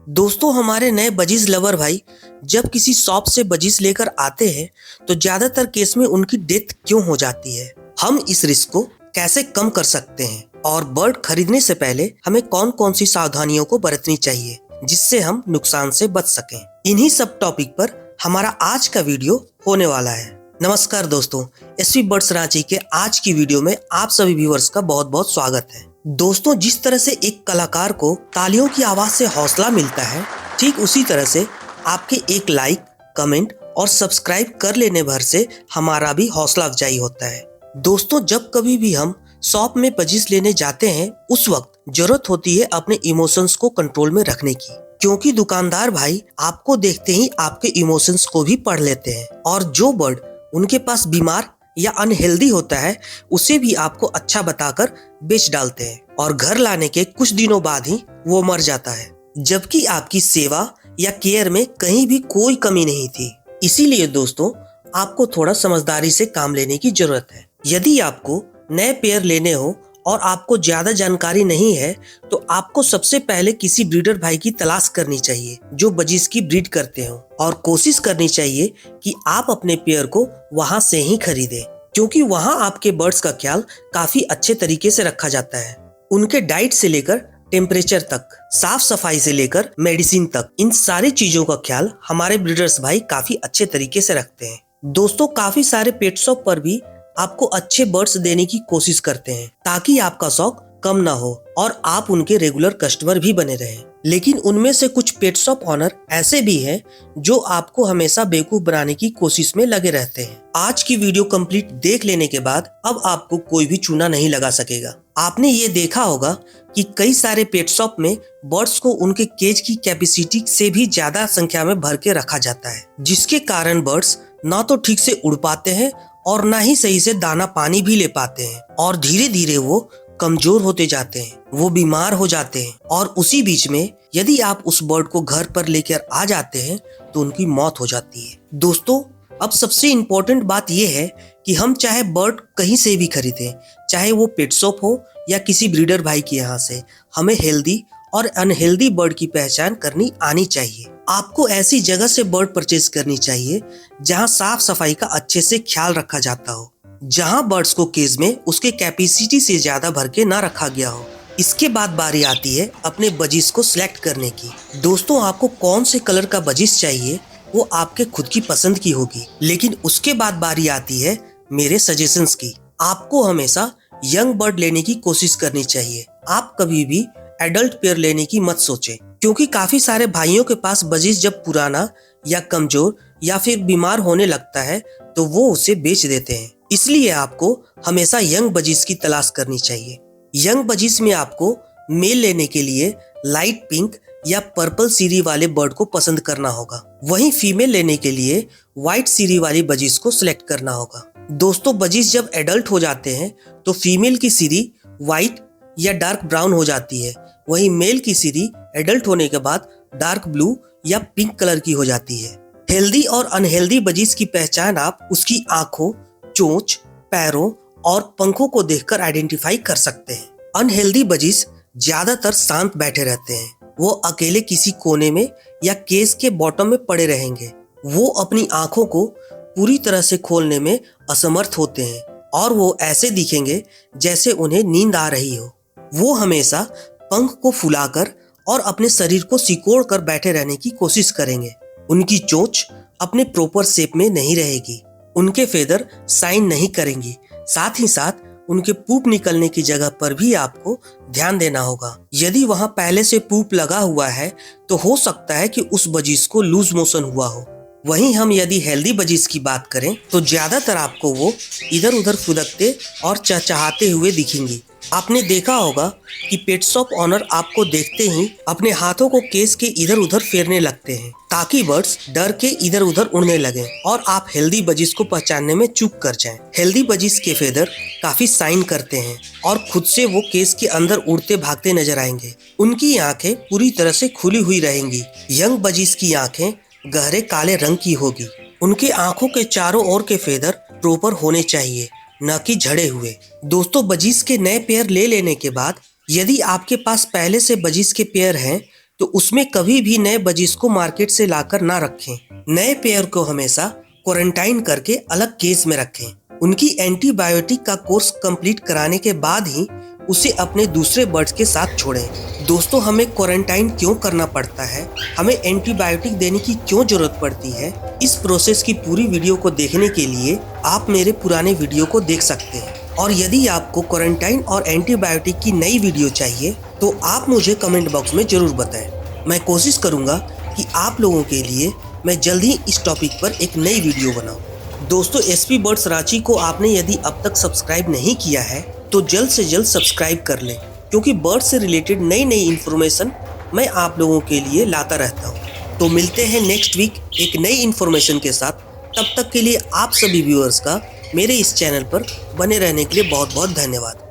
दोस्तों हमारे नए बजीज लवर भाई जब किसी शॉप से बजीज लेकर आते हैं तो ज्यादातर केस में उनकी डेथ क्यों हो जाती है। हम इस रिस्क को कैसे कम कर सकते हैं और बर्ड खरीदने से पहले हमें कौन कौन सी सावधानियों को बरतनी चाहिए जिससे हम नुकसान से बच सकें। इन्हीं सब टॉपिक पर हमारा आज का वीडियो होने वाला है। नमस्कार दोस्तों, एसवी बर्ड्स रांची के आज की वीडियो में आप सभी व्यूअर्स का बहुत बहुत स्वागत है। दोस्तों, जिस तरह से एक कलाकार को तालियों की आवाज से हौसला मिलता है, ठीक उसी तरह से आपके एक लाइक, कमेंट और सब्सक्राइब कर लेने भर से हमारा भी हौसला अफजाई होता है। दोस्तों, जब कभी भी हम शॉप में बजीज लेने जाते हैं उस वक्त जरूरत होती है अपने इमोशंस को कंट्रोल में रखने की, क्योंकि दुकानदार भाई आपको देखते ही आपके इमोशंस को भी पढ़ लेते हैं और जो बर्ड उनके पास बीमार या अनहेल्दी होता है उसे भी आपको अच्छा बताकर बेच डालते हैं और घर लाने के कुछ दिनों बाद ही वो मर जाता है, जबकि आपकी सेवा या केयर में कहीं भी कोई कमी नहीं थी। इसीलिए दोस्तों, आपको थोड़ा समझदारी से काम लेने की जरूरत है। यदि आपको नए पेयर लेने हो और आपको ज्यादा जानकारी नहीं है तो आपको सबसे पहले किसी ब्रीडर भाई की तलाश करनी चाहिए जो बजीज की ब्रीड करते हो और कोशिश करनी चाहिए कि आप अपने पेयर को वहां से ही खरीदें, क्योंकि वहां आपके बर्ड्स का ख्याल काफी अच्छे तरीके से रखा जाता है। उनके डाइट से लेकर टेम्परेचर तक, साफ सफाई से लेकर मेडिसिन तक, इन सारी चीजों का ख्याल हमारे ब्रीडर्स भाई काफी अच्छे तरीके से रखते हैं। दोस्तों, काफी सारे पेट शॉप पर भी आपको अच्छे बर्ड्स देने की कोशिश करते हैं ताकि आपका शौक कम ना हो और आप उनके रेगुलर कस्टमर भी बने रहें। लेकिन उनमें से कुछ पेट शॉप ऑनर ऐसे भी हैं जो आपको हमेशा बेवकूफ बनाने की कोशिश में लगे रहते हैं। आज की वीडियो कंप्लीट देख लेने के बाद अब आपको कोई भी चूना नहीं लगा सकेगा। आपने ये देखा होगा कि कई सारे पेट शॉप में बर्ड्स को उनके केज की कैपेसिटी से भी ज्यादा संख्या में भर के रखा जाता है, जिसके कारण बर्ड्स ना तो ठीक से उड़ पाते हैं और ना ही सही से दाना पानी भी ले पाते हैं और धीरे धीरे वो कमजोर होते जाते हैं, वो बीमार हो जाते हैं और उसी बीच में यदि आप उस बर्ड को घर पर लेकर आ जाते हैं तो उनकी मौत हो जाती है। दोस्तों, अब सबसे इम्पोर्टेंट बात यह है कि हम चाहे बर्ड कहीं से भी खरीदें, चाहे वो पेट शॉप हो या किसी ब्रीडर भाई के यहाँ से, हमें हेल्दी और अनहेल्दी बर्ड की पहचान करनी आनी चाहिए। आपको ऐसी जगह से बर्ड परचेज करनी चाहिए जहां साफ सफाई का अच्छे से ख्याल रखा जाता हो, जहां बर्ड्स को केज में उसके कैपेसिटी से ज्यादा भर के ना रखा गया हो। इसके बाद बारी आती है अपने बजीज को सिलेक्ट करने की। दोस्तों, आपको कौन से कलर का बजीज चाहिए वो आपके खुद की पसंद की होगी, लेकिन उसके बाद बारी आती है मेरे सजेशंस की। आपको हमेशा यंग बर्ड लेने की कोशिश करनी चाहिए। आप कभी भी एडल्ट पेयर लेने की मत सोचें, क्योंकि काफी सारे भाइयों के पास बजीज जब पुराना या कमजोर या फिर बीमार होने लगता है तो वो उसे बेच देते हैं। इसलिए आपको हमेशा यंग बजीज की तलाश करनी चाहिए। यंग बजीज में आपको मेल लेने के लिए लाइट पिंक या पर्पल सीरी वाले बर्ड को पसंद करना होगा, वहीं फीमेल लेने के लिए व्हाइट सीरी वाली बजीज को सिलेक्ट करना होगा। दोस्तों, बजीज जब एडल्ट हो जाते हैं तो फीमेल की सीरी व्हाइट या डार्क ब्राउन हो जाती है, वहीं मेल की सीरी एडल्ट होने के बाद डार्क ब्लू या पिंक कलर की हो जाती है। हेल्दी और अनहेल्दी बजीज की पहचान आप उसकी आंखों, चोंच, पैरों और पंखों को देखकर आइडेंटिफाई कर सकते हैं। अनहेल्दी बजीज ज्यादातर शांत बैठे रहते हैं, वो अकेले किसी कोने में या केस के बॉटम में पड़े रहेंगे। वो अपनी आंखों को पूरी तरह से खोलने में असमर्थ होते हैं और वो ऐसे दिखेंगे जैसे उन्हें नींद आ रही हो। वो हमेशा पंख को फुलाकर और अपने शरीर को सिकोड़ कर बैठे रहने की कोशिश करेंगे। उनकी चोंच अपने प्रॉपर शेप में नहीं रहेगी, उनके फेदर साइन नहीं करेंगी। साथ ही साथ उनके पूप निकलने की जगह पर भी आपको ध्यान देना होगा। यदि वहां पहले से पूप लगा हुआ है तो हो सकता है कि उस बजीज को लूज मोशन हुआ हो। वहीं हम यदि हेल्दी बजीज की बात करें तो ज्यादातर आपको वो इधर उधर फुदकते और चहचहाते हुए दिखेंगी। आपने देखा होगा कि पेट शॉप ऑनर आपको देखते ही अपने हाथों को केस के इधर उधर फेरने लगते हैं ताकि बर्ड्स डर के इधर उधर उड़ने लगें और आप हेल्दी बजीज को पहचानने में चूक कर जाएं। हेल्दी बजीज के फेदर काफी साइन करते हैं और खुद से वो केस के अंदर उड़ते भागते नजर आएंगे। उनकी आंखें पूरी तरह से खुली हुई रहेंगी। यंग बजीज की आंखें गहरे काले रंग की होगी। उनके आंखों के चारों ओर के फेदर प्रॉपर होने चाहिए, न कि झड़े हुए। दोस्तों, बजीज के नए पेयर ले लेने के बाद यदि आपके पास पहले से बजीज के पेयर हैं तो उसमें कभी भी नए बजिस को मार्केट से लाकर ना रखें। नए पेयर को हमेशा क्वारंटाइन करके अलग केज में रखें। उनकी एंटीबायोटिक का कोर्स कंप्लीट कराने के बाद ही उसे अपने दूसरे बर्ड्स के साथ छोड़ें। दोस्तों, हमें क्वारंटाइन क्यों करना पड़ता है, हमें एंटीबायोटिक देने की क्यों जरूरत पड़ती है, इस प्रोसेस की पूरी वीडियो को देखने के लिए आप मेरे पुराने वीडियो को देख सकते हैं। और यदि आपको क्वारंटाइन और एंटीबायोटिक की नई वीडियो चाहिए तो आप मुझे कमेंट बॉक्स में जरूर बताएं। मैं कोशिश करूंगा कि आप लोगों के लिए मैं जल्द ही इस टॉपिक पर एक नई वीडियो बनाऊं। दोस्तों, एसपी बर्ड्स रांची को आपने यदि अब तक सब्सक्राइब नहीं किया है तो जल्द से जल्द सब्सक्राइब कर लें, क्योंकि बर्ड से रिलेटेड नई नई इन्फॉर्मेशन मैं आप लोगों के लिए लाता रहता हूँ। तो मिलते हैं नेक्स्ट वीक एक नई इन्फॉर्मेशन के साथ। तब तक के लिए आप सभी व्यूअर्स का मेरे इस चैनल पर बने रहने के लिए बहुत बहुत धन्यवाद।